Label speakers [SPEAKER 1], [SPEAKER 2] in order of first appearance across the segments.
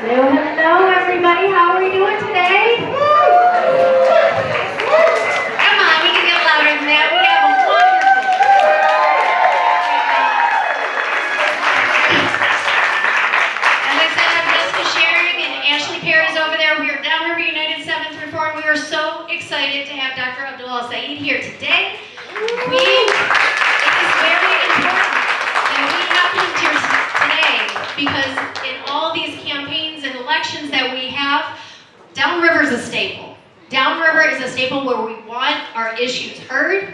[SPEAKER 1] Hello, everybody. How are we doing today? Come on, we can get louder than that. We have a wonderful. As I said, I'm Jessica Sharing, and Ashley Perry's over there. We are Downriver United 7 through 4, and we are so excited to have Dr. Abdul El-Sayed here today. It is very important that we have him here today because in all these campaigns and elections that we have, Downriver is a staple. Downriver is a staple where we want our issues heard,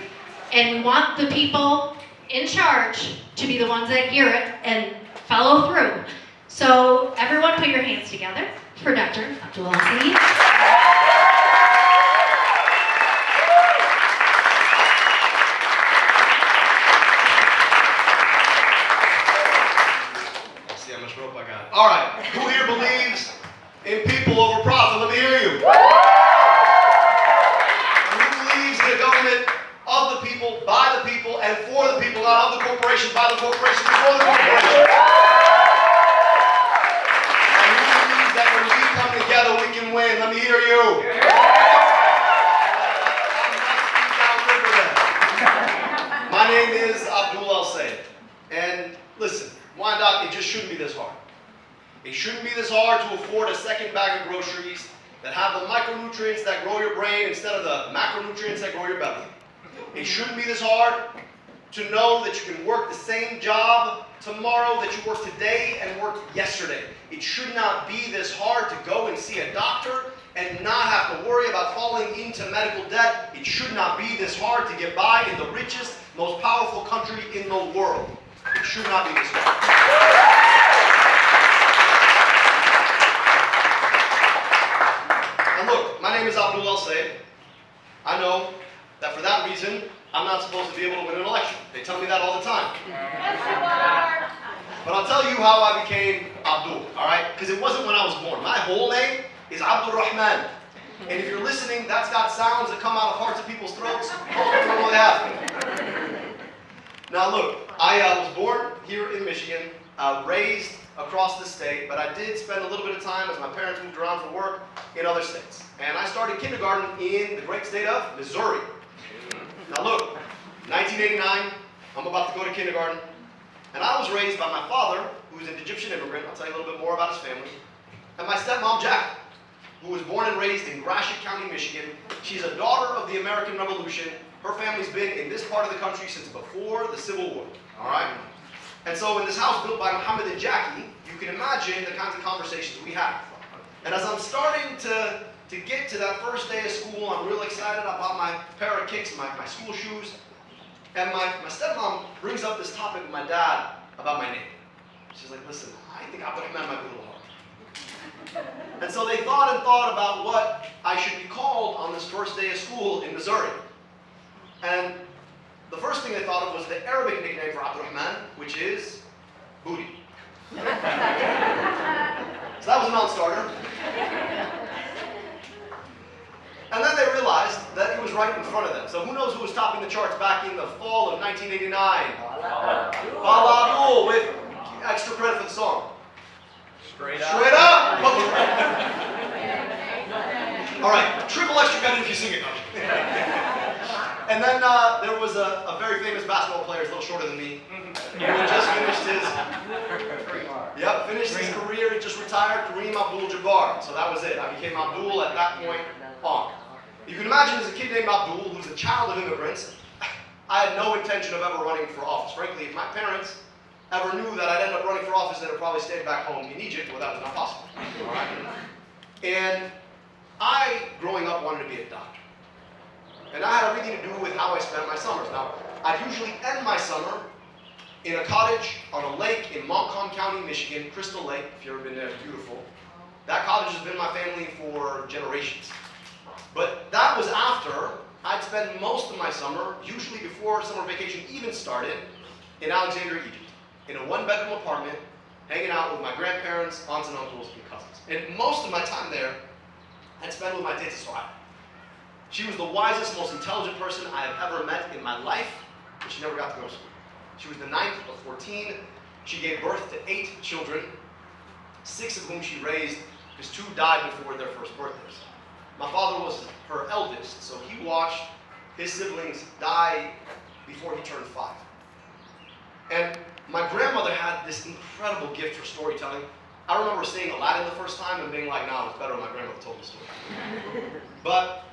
[SPEAKER 1] and we want the people in charge to be the ones that hear it and follow through. So everyone put your hands together for Dr. Abdul El-Sayed.
[SPEAKER 2] See how much rope I got. All right, who here believes in people over profit? Let me hear you. Who believes in a government of the people, by the people, and for the people, not of the corporation, by the corporation, for the corporation? And who believes that when we come together, we can win? Let me hear you. My name is Abdul El-Sayed. And listen, Wyandotte, it just shouldn't be this hard. It shouldn't be this hard to afford a second bag of groceries that have the micronutrients that grow your brain instead of the macronutrients that grow your belly. It shouldn't be this hard to know that you can work the same job tomorrow that you worked today and worked yesterday. It should not be this hard to go and see a doctor and not have to worry about falling into medical debt. It should not be this hard to get by in the richest, most powerful country in the world. It should not be this hard. And look, my name is Abdul El-Sayed. I know that for that reason, I'm not supposed to be able to win an election. They tell me that all the time.
[SPEAKER 1] Yes, you are.
[SPEAKER 2] But I'll tell you how I became Abdul, all right? Because it wasn't when I was born. My whole name is Abdul Rahman. And if you're listening, that's got sounds that come out of hearts of people's throats. I don't know what happened. Now look, I was born here in Michigan, raised across the state, but I did spend a little bit of time as my parents moved around for work in other states. And I started kindergarten in the great state of Missouri. Now look, 1989, I'm about to go to kindergarten, and I was raised by my father, who's an Egyptian immigrant. I'll tell you a little bit more about his family, and my stepmom, Jackie, who was born and raised in Gratiot County, Michigan. She's a daughter of the American Revolution. Her family's been in this part of the country since before the Civil War, all right? And so in this house built by Hammoud and Jackie, you can imagine the kinds of conversations we have. And as I'm starting to get to that first day of school, I'm real excited. I bought my pair of kicks, my school shoes, and my stepmom brings up this topic with my dad about my name. She's like, listen, I think Abdurrahman might be a little hard. And so they thought and thought about what I should be called on this first day of school in Missouri. And the first thing they thought of was the Arabic nickname for Abdurrahman, which is Booty. So that was a non-starter. And then they realized that it was right in front of them. So who knows who was topping the charts back in the fall of 1989? Abdul, with extra credit for the song.
[SPEAKER 3] Straight up.
[SPEAKER 2] Straight up! All right, triple extra credit if you sing it. And then there was a very famous basketball player, he's a little shorter than me, who had just finished his career. He just retired, Kareem Abdul-Jabbar. So that was it. I became Abdul at that point on. You can imagine as a kid named Abdul, who's a child of immigrants, I had no intention of ever running for office. Frankly, if my parents ever knew that I'd end up running for office, they'd have probably stayed back home in Egypt, where that was not possible. All right? And I, growing up, wanted to be a doctor. And that had everything to do with how I spent my summers. Now, I'd usually end my summer in a cottage on a lake in Montcalm County, Michigan, Crystal Lake. If you've ever been there, it's beautiful. That cottage has been my family for generations. But that was after I'd spent most of my summer, usually before summer vacation even started, in Alexandria, Egypt, in a one-bedroom apartment, hanging out with my grandparents, aunts and uncles, and cousins. And most of my time there, I'd spend with my teta Soraya. She was the wisest, most intelligent person I have ever met in my life, but she never got to go to school. She was the 9th of 14. She gave birth to 8 children. 6 of whom she raised, because 2 died before their first birthdays. My father was her eldest, so he watched his siblings die before he turned 5. And my grandmother had this incredible gift for storytelling. I remember seeing Aladdin the first time and being like, nah, it's better when my grandmother told the story. But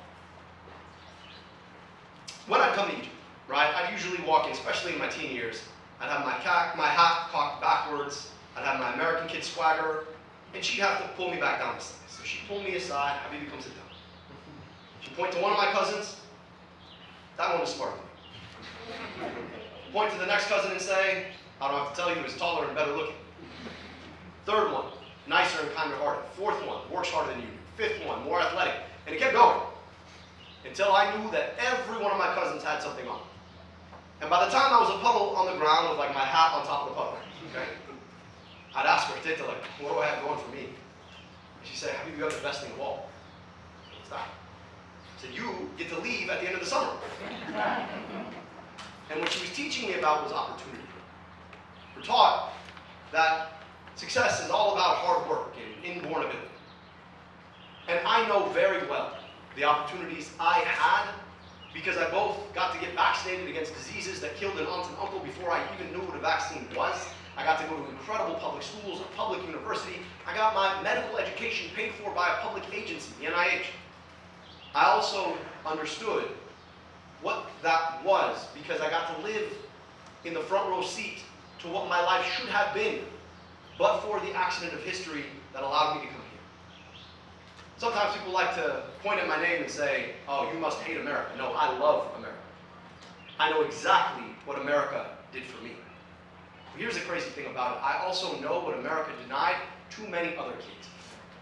[SPEAKER 2] when I'd come to Egypt, right, I'd usually walk in, especially in my teen years, I'd have my hat cocked backwards, I'd have my American kid swagger, and she'd have to pull me back down the stairs. So she'd pull me aside, Habibi, come sit down. She'd point to one of my cousins, that one is smarter than me. Point to the next cousin and say, I don't have to tell you, he's taller and better looking. Third one, nicer and kinder hearted. Fourth one, works harder than you do. Fifth one, more athletic. And it kept going until I knew that every one of my cousins had something on. And by the time I was a puddle on the ground with like my hat on top of the puddle, okay, I'd ask her, Tita, like, what do I have going for me? And she'd say, Habibi, you have the best thing of all. What's that? I said, you get to leave at the end of the summer. And what she was teaching me about was opportunity. We're taught that success is all about hard work and inborn ability. And I know very well the opportunities I had because I both got to get vaccinated against diseases that killed an aunt and uncle before I even knew what a vaccine was. I got to go to incredible public schools, a public university. I got my medical education paid for by a public agency, the NIH. I also understood what that was because I got to live in the front row seat to what my life should have been, but for the accident of history that allowed me to come here. Sometimes people like to point at my name and say, oh, you must hate America. No, I love America. I know exactly what America did for me. But here's the crazy thing about it. I also know what America denied to many other kids.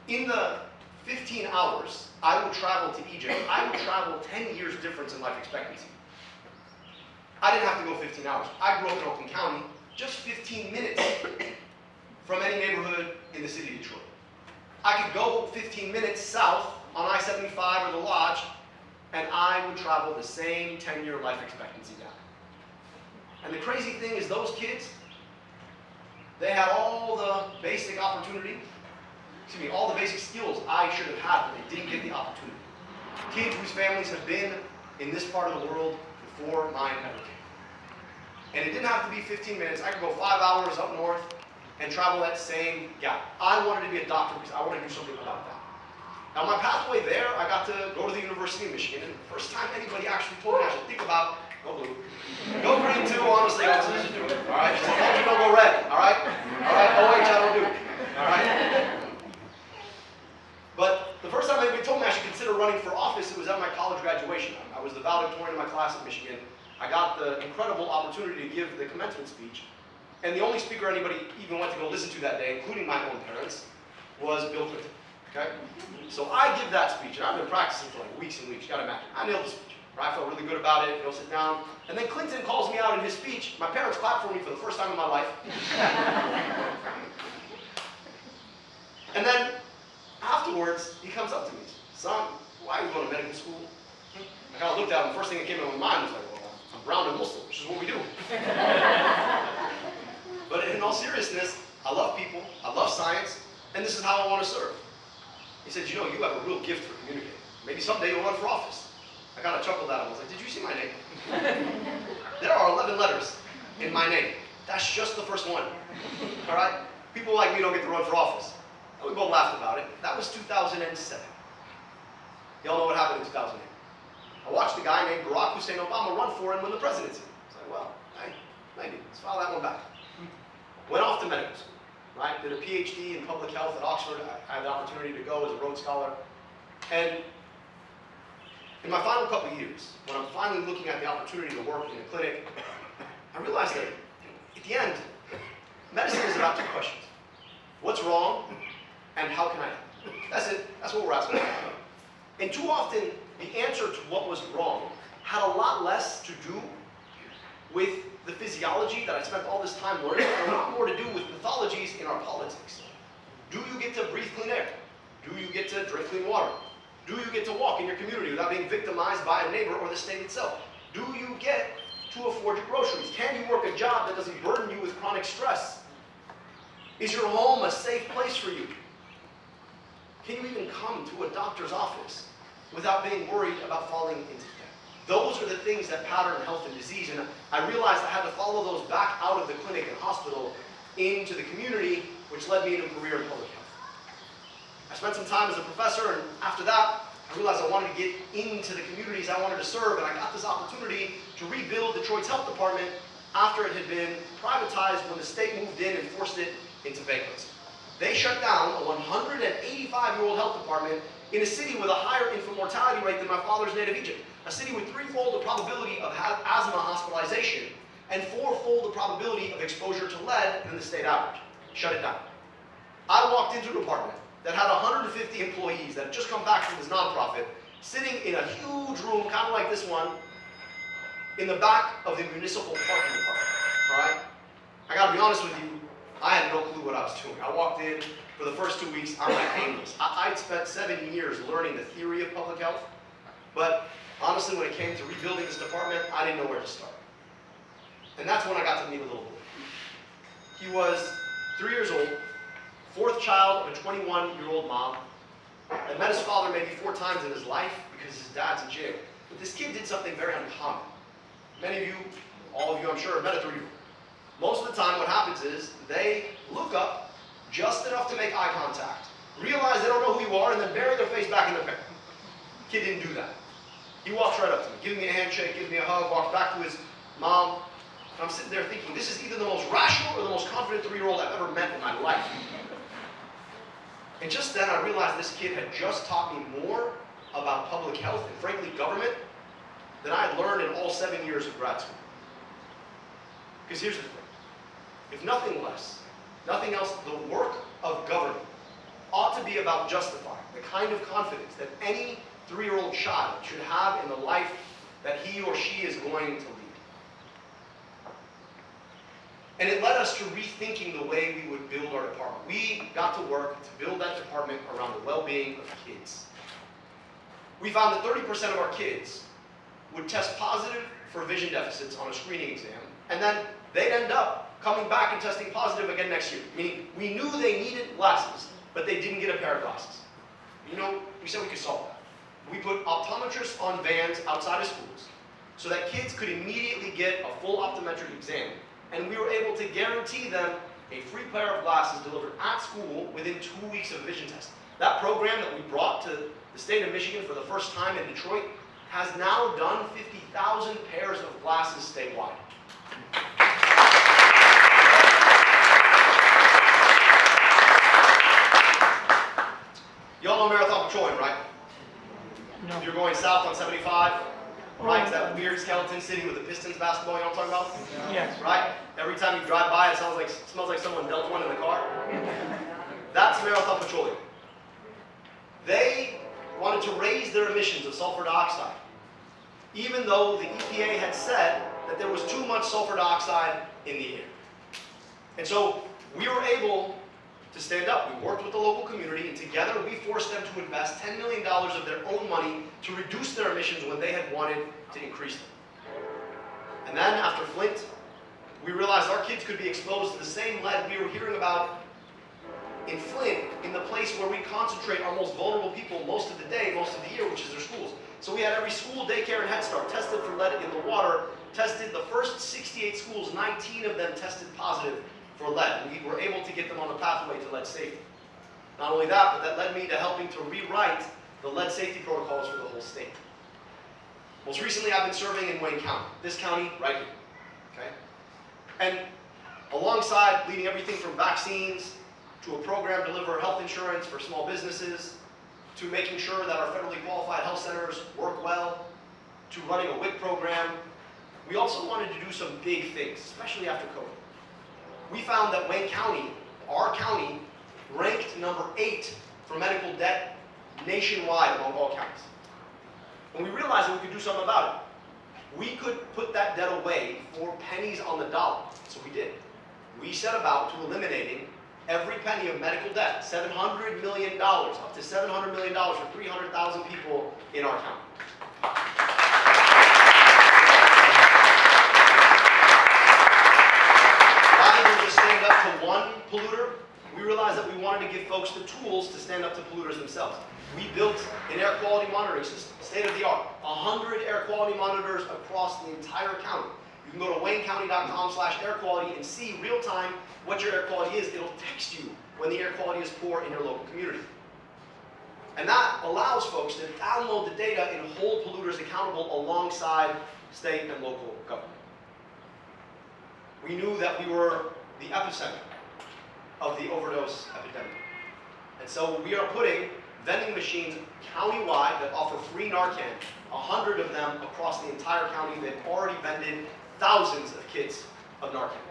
[SPEAKER 2] In the 15 hours I would travel to Egypt, I would travel 10 years difference in life expectancy. I didn't have to go 15 hours. I grew up in Oakland County, just 15 minutes from any neighborhood in the city of Detroit. I could go 15 minutes south on I-75 or the Lodge, and I would travel the same 10-year life expectancy down. And the crazy thing is those kids, they had all the basic opportunity, all the basic skills I should have had, but they didn't get the opportunity. Kids whose families have been in this part of the world before mine ever came. And it didn't have to be 15 minutes. I could go 5 hours up north and travel that same gap. I wanted to be a doctor because I wanted to do something about that. Now my pathway there, I got to go to the University of Michigan, and the first time anybody actually told me I should think about, go blue. Go green too, honestly, I was supposed to do it. Alright? Just as long as you don't go red, alright? Alright, OH I don't do it. Alright? But the first time anybody told me I should consider running for office, it was at my college graduation. I was the valedictorian of my class at Michigan. I got the incredible opportunity to give the commencement speech. And the only speaker anybody even went to go listen to that day, including my own parents, was Bill Clinton. Okay? So I give that speech, and I've been practicing for like weeks and weeks. You gotta imagine. I nailed the speech. Right? I felt really good about it. Go sit down. And then Clinton calls me out in his speech. My parents clapped for me for the first time in my life. And then afterwards, he comes up to me. Son, why are you going to medical school? I kind of looked at him. The first thing that came into my mind was like, well, I'm brown and Muslim, which is what we do. But in all seriousness, I love people, I love science, and this is how I want to serve. He said, you know, you have a real gift for communicating. Maybe someday you'll run for office. I kind of chuckled at him. I was like, did you see my name? There are 11 letters in my name. That's just the first one. All right? People like me don't get to run for office. And we both laughed about it. That was 2007. Y'all know what happened in 2008. I watched a guy named Barack Hussein Obama run for and win the presidency. I was like, well, maybe. Let's file that one back. Went off to medical school, right? Did a PhD in public health at Oxford. I had the opportunity to go as a Rhodes Scholar. And in my final couple of years, when I'm finally looking at the opportunity to work in a clinic, I realized that at the end, medicine is about 2 questions. What's wrong, and how can I help? That's it. That's what we're asking. And too often, the answer to what was wrong had a lot less to do with the physiology that I spent all this time learning, and a lot more to do with pathologies in our politics. Do you get to breathe clean air? Do you get to drink clean water? Do you get to walk in your community without being victimized by a neighbor or the state itself? Do you get to afford your groceries? Can you work a job that doesn't burden you with chronic stress? Is your home a safe place for you? Can you even come to a doctor's office without being worried about falling into debt? Those are the things that pattern health and disease, and I realized I had to follow those back out of the clinic and hospital into the community, which led me into a career in public health. I spent some time as a professor, and after that, I realized I wanted to get into the communities I wanted to serve, and I got this opportunity to rebuild Detroit's health department after it had been privatized when the state moved in and forced it into bankruptcy. They shut down a 185-year-old health department in a city with a higher infant mortality rate than my father's native Egypt, a city with threefold the probability of asthma hospitalization and fourfold the probability of exposure to lead than the state average. Shut it down. I walked into a department that had 150 employees that had just come back from this nonprofit, sitting in a huge room, kind of like this one, in the back of the municipal parking department, all right? I gotta be honest with you, I had no clue what I was doing. I walked in, for the first 2 weeks, I'm like aimless. I'd spent 7 years learning the theory of public health, but honestly, when it came to rebuilding this department, I didn't know where to start. And that's when I got to meet a little boy. He was 3 years old, fourth child of a 21-year-old mom, and met his father maybe 4 times in his life because his dad's in jail. But this kid did something very uncommon. Many of you, all of you I'm sure, have met a 3-year-old. Most of the time what happens is they look up just enough to make eye contact, realize they don't know who you are, and then bury their face back in their pants. Kid didn't do that. He walks right up to me, gives me a handshake, gives me a hug, walks back to his mom, and I'm sitting there thinking, this is either the most rational or the most confident 3-year-old I've ever met in my life. And just then I realized this kid had just taught me more about public health and frankly government than I had learned in all 7 years of grad school. Because here's the thing. If nothing less, nothing else, the work of government ought to be about justifying the kind of confidence that any 3-year-old child should have in the life that he or she is going to lead. And it led us to rethinking the way we would build our department. We got to work to build that department around the well-being of kids. We found that 30% of our kids would test positive for vision deficits on a screening exam, and then they'd end up coming back and testing positive again next year. Meaning, we knew they needed glasses, but they didn't get a pair of glasses. You know, we said we could solve that. We put optometrists on vans outside of schools so that kids could immediately get a full optometric exam, and we were able to guarantee them a free pair of glasses delivered at school within 2 weeks of a vision test. That program that we brought to the state of Michigan for the first time in Detroit has now done 50,000 pairs of glasses statewide. Y'all know Marathon Patrolling, right? No. You're going south on 75, right? It's that weird skeleton city with the Pistons basketball, you know what I'm talking about? Yes. Right? Every time you drive by, it smells like someone dealt one in the car. That's Marathon Patrolling. They wanted to raise their emissions of sulfur dioxide, even though the EPA had said that there was too much sulfur dioxide in the air. And so we were able to stand up. We worked with the local community, and together we forced them to invest $10 million of their own money to reduce their emissions when they had wanted to increase them. And then after Flint, we realized our kids could be exposed to the same lead we were hearing about in Flint, in the place where we concentrate our most vulnerable people most of the day, most of the year, which is their schools. So we had every school, daycare, and Head Start tested for lead in the water, tested the first 68 schools, 19 of them tested positive for lead. We were able to get them on the pathway to lead safety. Not only that, but that led me to helping to rewrite the lead safety protocols for the whole state. Most recently, I've been serving in Wayne County, this county right here, okay? And alongside leading everything from vaccines to a program to deliver health insurance for small businesses, to making sure that our federally qualified health centers work well, to running a WIC program, we also wanted to do some big things, especially after COVID. We found that Wayne County, our county, ranked number 8 for medical debt nationwide among all counties. And we realized that we could do something about it. We could put that debt away for pennies on the dollar. So we did. We set about to eliminating every penny of medical debt, $700 million, up to $700 million for 300,000 people in our county. Rather than just stand up to one polluter, we realized that we wanted to give folks the tools to stand up to polluters themselves. We built an air quality monitoring system, state of the art, 100 air quality monitors across the entire county. You can go to waynecounty.com/air quality and see real time what your air quality is. It'll text you when the air quality is poor in your local community. And that allows folks to download the data and hold polluters accountable alongside state and local government. We knew that we were the epicenter of the overdose epidemic. And so we are putting vending machines countywide that offer free Narcan, 100 of them across the entire county. They've already vended thousands of kits of Narcan.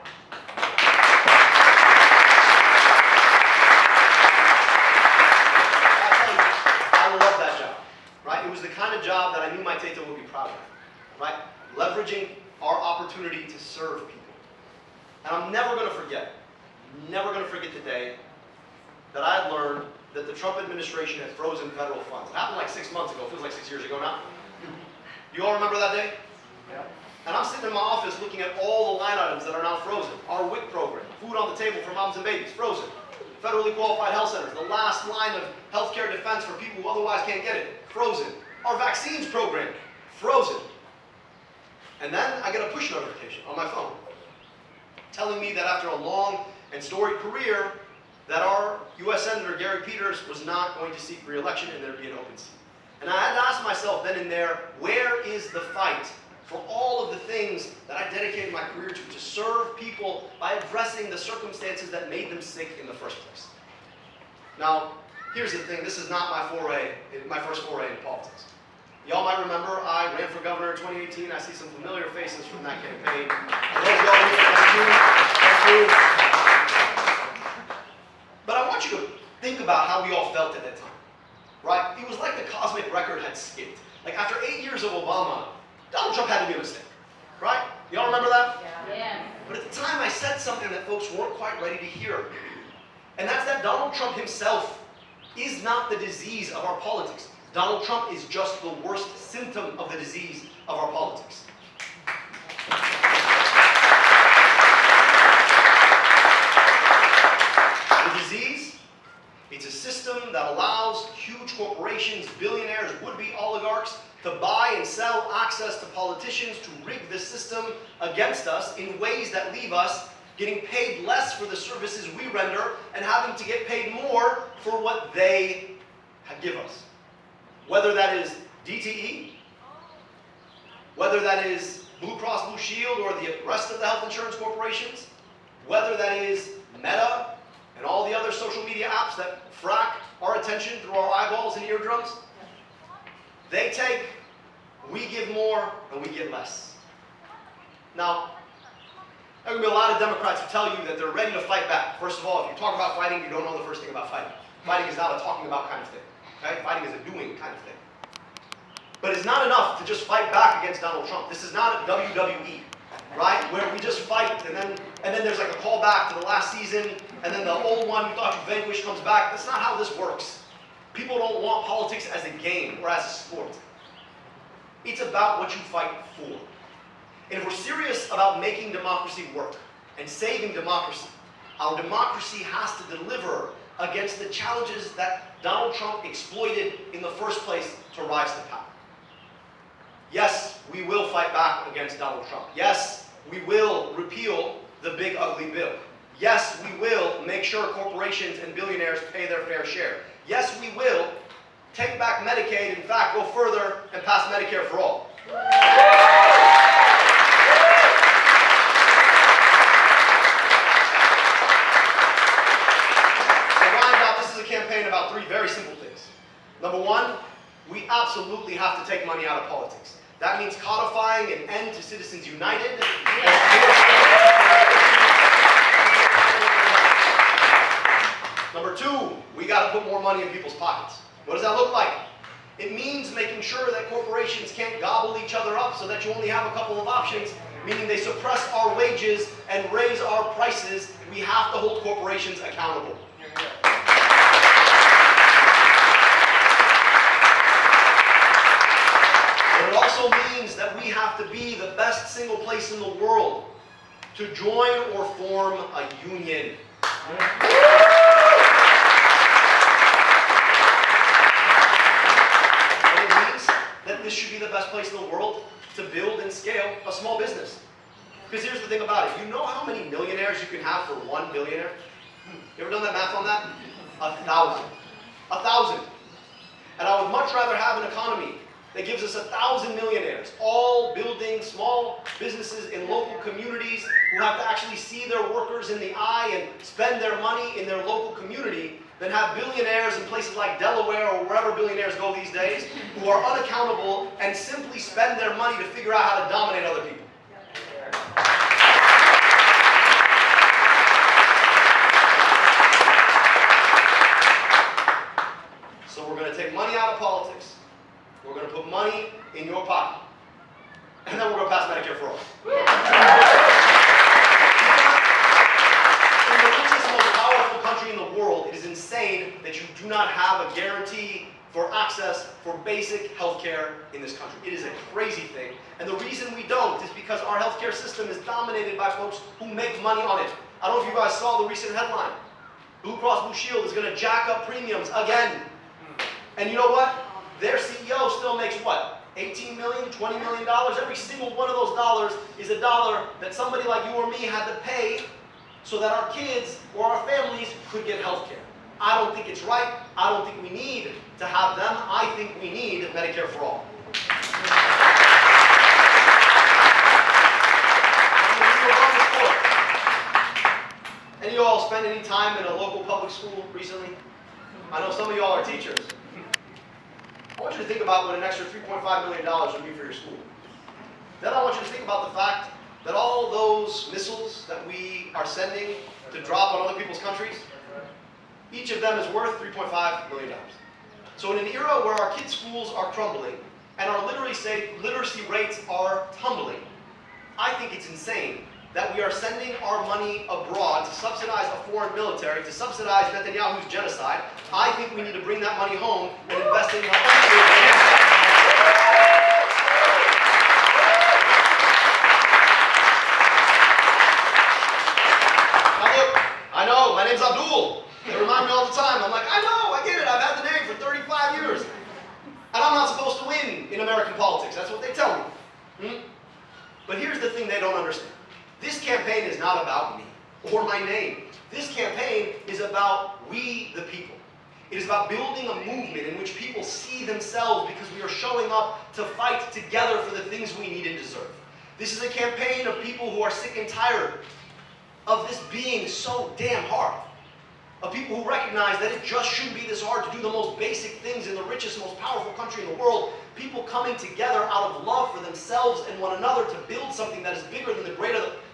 [SPEAKER 2] I love that job, right? It was the kind of job that I knew my Tata would be proud of, right? Leveraging our opportunity to serve people. And I'm never going to forget the day that I had learned that the Trump administration had frozen federal funds. It happened like 6 months ago. It feels like 6 years ago now. You all remember that day? Yeah. And I'm sitting in my office looking at all the line items that are now frozen. Our WIC program, food on the table for moms and babies, frozen. Federally qualified health centers, the last line of healthcare defense for people who otherwise can't get it, frozen. Our vaccines program, frozen. And then I get a push notification on my phone telling me that after a long and storied career, that our U.S. Senator Gary Peters was not going to seek re-election and there'd be an open seat. And I had to ask myself then and there, where is the fight for all of the things that I dedicated my career to serve people by addressing the circumstances that made them sick in the first place? Now, here's the thing, this is not my first foray into politics. Y'all might remember I ran for governor in 2018. I see some familiar faces from that campaign. But I want you to think about how we all felt at that time, right? It was like the cosmic record had skipped. Like after 8 years of Obama, Donald Trump had to be a mistake, right? Y'all remember that?
[SPEAKER 1] Yeah.
[SPEAKER 2] But at the time I said something that folks weren't quite ready to hear. And that's that Donald Trump himself is not the disease of our politics. Donald Trump is just the worst symptom of the disease of our politics. The disease, it's a system that allows huge corporations, billionaires, would-be oligarchs to buy and sell access to politicians to rig the system against us in ways that leave us getting paid less for the services we render and having to get paid more for what they give us. Whether that is DTE, whether that is Blue Cross Blue Shield or the rest of the health insurance corporations, whether that is Meta and all the other social media apps that frack our attention through our eyeballs and eardrums, they take, we give more, and we get less. Now, there are going to be a lot of Democrats who tell you that they're ready to fight back. First of all, if you talk about fighting, you don't know the first thing about fighting. Fighting is not a talking about kind of thing. Okay? Fighting is a doing kind of thing. But it's not enough to just fight back against Donald Trump. This is not a WWE, right? Where we just fight and then there's like a call back to the last season, and then the old one you thought you vanquished comes back. That's not how this works. People don't want politics as a game or as a sport. It's about what you fight for. And if we're serious about making democracy work and saving democracy, our democracy has to deliver against the challenges that Donald Trump exploited in the first place to rise to power. Yes, we will fight back against Donald Trump. Yes, we will repeal the big ugly bill. Yes, we will make sure corporations and billionaires pay their fair share. Yes, we will take back Medicaid, in fact, go further and pass Medicare for all. Campaign about three very simple things. Number one, we absolutely have to take money out of politics. That means codifying an end to Citizens United. Number two, we got to put more money in people's pockets. What does that look like? It means making sure that corporations can't gobble each other up so that you only have a couple of options, meaning they suppress our wages and raise our prices. We have to hold corporations accountable. It also means that we have to be the best single place in the world to join or form a union. And it means that this should be the best place in the world to build and scale a small business. Because here's the thing about it. You know how many millionaires you can have for 1 billionaire? You ever done that math on that? 1,000. 1,000. And I would much rather have an economy that gives us 1,000 millionaires, all building small businesses in local communities who have to actually see their workers in the eye and spend their money in their local community, than have billionaires in places like Delaware or wherever billionaires go these days who are unaccountable and simply spend their money to figure out how to dominate other people. So we're going to take money out of politics. We're going to put money in your pocket. And then we're going to pass Medicare for all. In the richest, most powerful country in the world, it is insane that you do not have a guarantee for access for basic health care in this country. It is a crazy thing. And the reason we don't is because our healthcare system is dominated by folks who make money on it. I don't know if you guys saw the recent headline. Blue Cross Blue Shield is going to jack up premiums again. And you know what? Their CEO still makes what? $18 million, $20 million? Every single one of those dollars is a dollar that somebody like you or me had to pay so that our kids or our families could get health care. I don't think it's right. I don't think we need to have them. I think we need Medicare for all. Any of y'all spend any time in a local public school recently? I know some of y'all are teachers. I want you to think about what an extra $3.5 million would be for your school. Then I want you to think about the fact that all those missiles that we are sending to drop on other people's countries, each of them is worth $3.5 million. So in an era where our kids' schools are crumbling and our literacy rates are tumbling, I think it's insane that we are sending our money abroad to subsidize a foreign military, to subsidize Netanyahu's genocide. I think we need to bring that money home and invest in our own children. Now look, I know, my name's Abdul. They remind me all the time. I'm like, I know, I get it. I've had the name for 35 years. And I'm not supposed to win in American politics. That's what they tell me. But here's the thing they don't understand. This campaign is not about me or my name. This campaign is about we, the people. It is about building a movement in which people see themselves because we are showing up to fight together for the things we need and deserve. This is a campaign of people who are sick and tired of this being so damn hard. Of people who recognize that it just shouldn't be this hard to do the most basic things in the richest, most powerful country in the world. People coming together out of love for themselves and one another to build something that is bigger than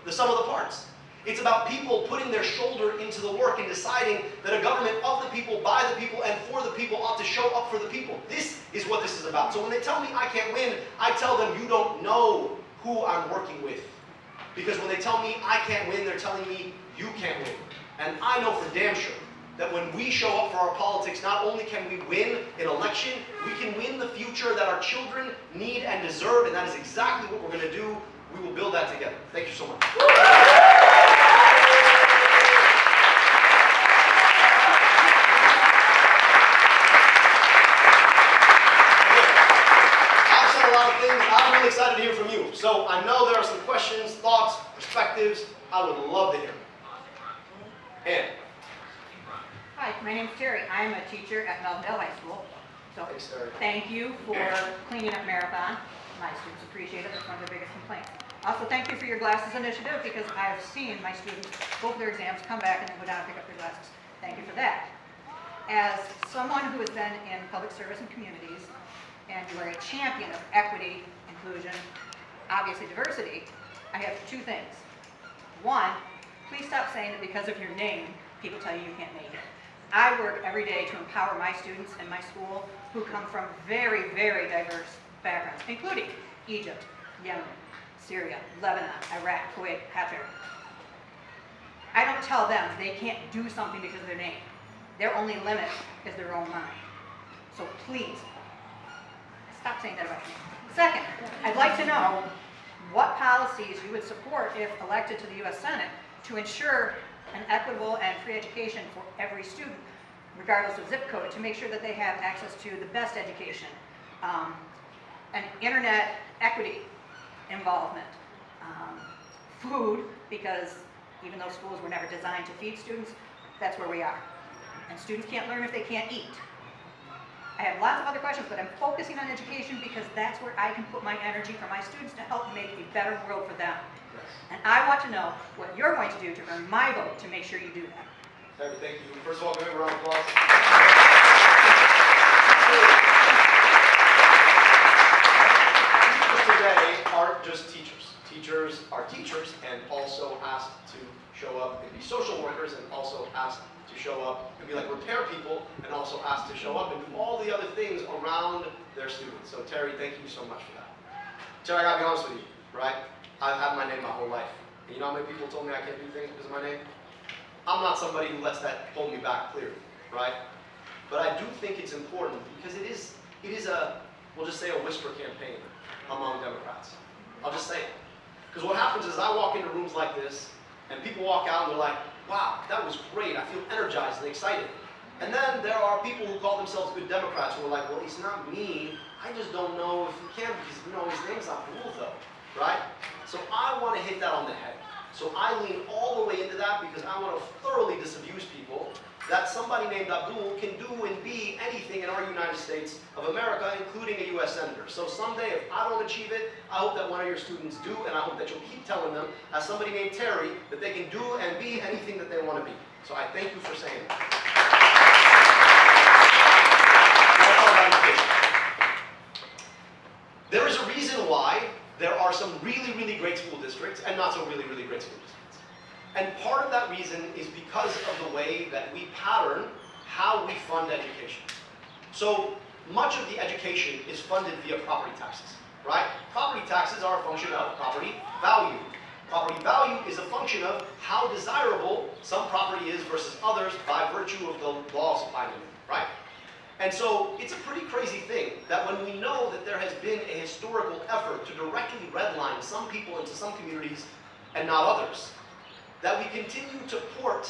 [SPEAKER 2] the sum of the parts. It's about people putting their shoulder into the work and deciding that a government of the people, by the people, and for the people ought to show up for the people. This is what this is about. So when they tell me I can't win, I tell them you don't know who I'm working with. Because when they tell me I can't win, they're telling me you can't win. And I know for damn sure that when we show up for our politics, not only can we win an election, we can win the future that our children need and deserve, and that is exactly what we're going to do. We will build that together. Thank you so much. I've said a lot of things. I'm really excited to hear from you. So I know there are some questions, thoughts, perspectives. I would love to hear them. Ann.
[SPEAKER 3] Hi, my name's Terry. I'm a teacher at Wyandotte High School. So thank you for cleaning up Marathon. My students appreciate it. That's one of their biggest complaints. Also, thank you for your glasses initiative because I've seen my students go for their exams, come back, and then go down and pick up their glasses. Thank you for that. As someone who has been in public service and communities, and you are a champion of equity, inclusion, obviously diversity, I have two things. One, please stop saying that because of your name, people tell you you can't make it. I work every day to empower my students in my school who come from very, very diverse backgrounds, including Egypt, Yemen, Syria, Lebanon, Iraq, Kuwait, Qatar. I don't tell them they can't do something because of their name. Their only limit is their own mind. So please, stop saying that about me. Second, I'd like to know what policies you would support if elected to the U.S. Senate to ensure an equitable and free education for every student, regardless of zip code, to make sure that they have access to the best education, and internet equity involvement, food, because even though schools were never designed to feed students, that's where we are. And students can't learn if they can't eat. I have lots of other questions, but I'm focusing on education because that's where I can put my energy for my students to help make a better world for them.
[SPEAKER 2] Yes.
[SPEAKER 3] And I want to know what you're going to do to earn my vote to make sure you do that.
[SPEAKER 2] Terry, thank you. First of all, give me a round of applause. Teachers today aren't just teachers. Teachers are teachers and also asked to show up and be social workers, and also asked to show up and be like repair people, and also asked to show up and do all the other things around their students. So Terry, thank you so much for that. Terry, I gotta be honest with you, right? I've had my name my whole life. And you know how many people told me I can't do things because of my name? I'm not somebody who lets that hold me back clearly, right? But I do think it's important because it is a, we'll just say a whisper campaign among Democrats. I'll just say it. Because what happens is I walk into rooms like this, and people walk out and they're like, wow, that was great, I feel energized and excited. And then there are people who call themselves good Democrats who are like, well, it's not me, I just don't know if he can because, you know, his name's Abdul though, right? So I want to hit that on the head. So I lean all the way into that because I want to thoroughly disabuse people that somebody named Abdul can do and be anything in our United States of America, including a U.S. Senator. So someday, if I don't achieve it, I hope that one of your students do, and I hope that you'll keep telling them, as somebody named Terry, that they can do and be anything that they want to be. So I thank you for saying that. Now, talk about education. There is a reason why there are some really, really great school districts and not so really, really great school districts. And part of that reason is because of the way that we pattern how we fund education. So much of the education is funded via property taxes, right? Property taxes are a function of property value. Property value is a function of how desirable some property is versus others by virtue of the law of supply and demand, right? And so it's a pretty crazy thing that when we know that there has been a historical effort to directly redline some people into some communities and not others, that we continue to port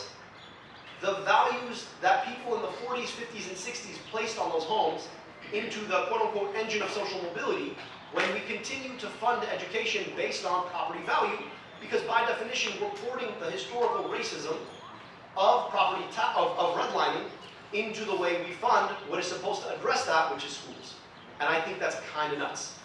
[SPEAKER 2] the values that people in the 40s, 50s, and 60s placed on those homes into the quote-unquote engine of social mobility when we continue to fund education based on property value, because by definition we're porting the historical racism of of redlining into the way we fund what is supposed to address that, which is schools. And I think that's kind of nuts.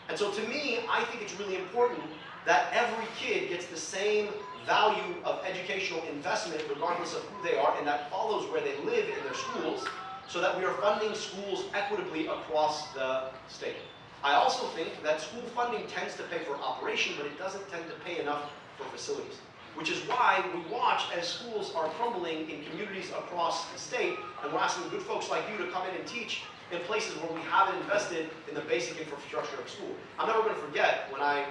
[SPEAKER 2] And so to me, I think it's really important that every kid gets the same value of educational investment regardless of who they are, and that follows where they live in their schools, so that we are funding schools equitably across the state. I also think that school funding tends to pay for operation, but it doesn't tend to pay enough for facilities, which is why we watch as schools are crumbling in communities across the state, and we're asking good folks like you to come in and teach in places where we haven't invested in the basic infrastructure of school. I'm never going to forget when I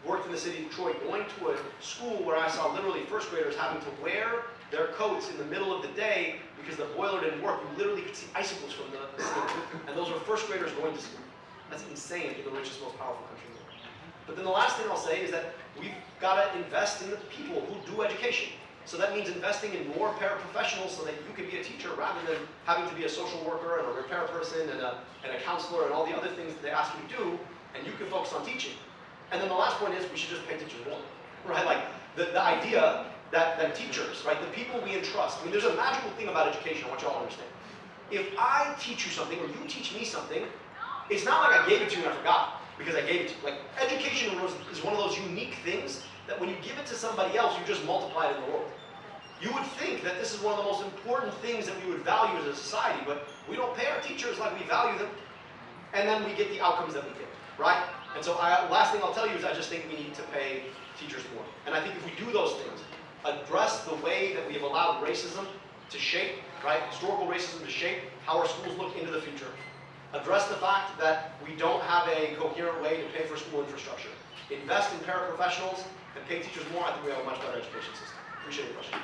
[SPEAKER 2] worked in the city of Detroit, going to a school where I saw literally first graders having to wear their coats in the middle of the day because the boiler didn't work. You literally could see icicles from the ceiling. And those were first graders going to school. That's insane in the richest, most powerful country in the world. But then the last thing I'll say is that we've got to invest in the people who do education. So that means investing in more paraprofessionals so that you can be a teacher rather than having to be a social worker and a repair person and a counselor and all the other things that they ask you to do, and you can focus on teaching. And then the last point is we should just pay teachers more, right? Like the idea that teachers, right, the people we entrust, I mean, there's a magical thing about education I want you all to understand. If I teach you something or you teach me something, it's not like I gave it to you and I forgot because I gave it to you. Like education is one of those unique things that when you give it to somebody else, you just multiply it in the world. You would think that this is one of the most important things that we would value as a society, but we don't pay our teachers like we value them, and then we get the outcomes that we get, right? And so last thing I'll tell you is I just think we need to pay teachers more. And I think if we do those things, address the way that we have allowed racism to shape, right, historical racism to shape how our schools look into the future, address the fact that we don't have a coherent way to pay for school infrastructure, invest in paraprofessionals, and pay teachers more, I think we have a much better education system. Appreciate your question.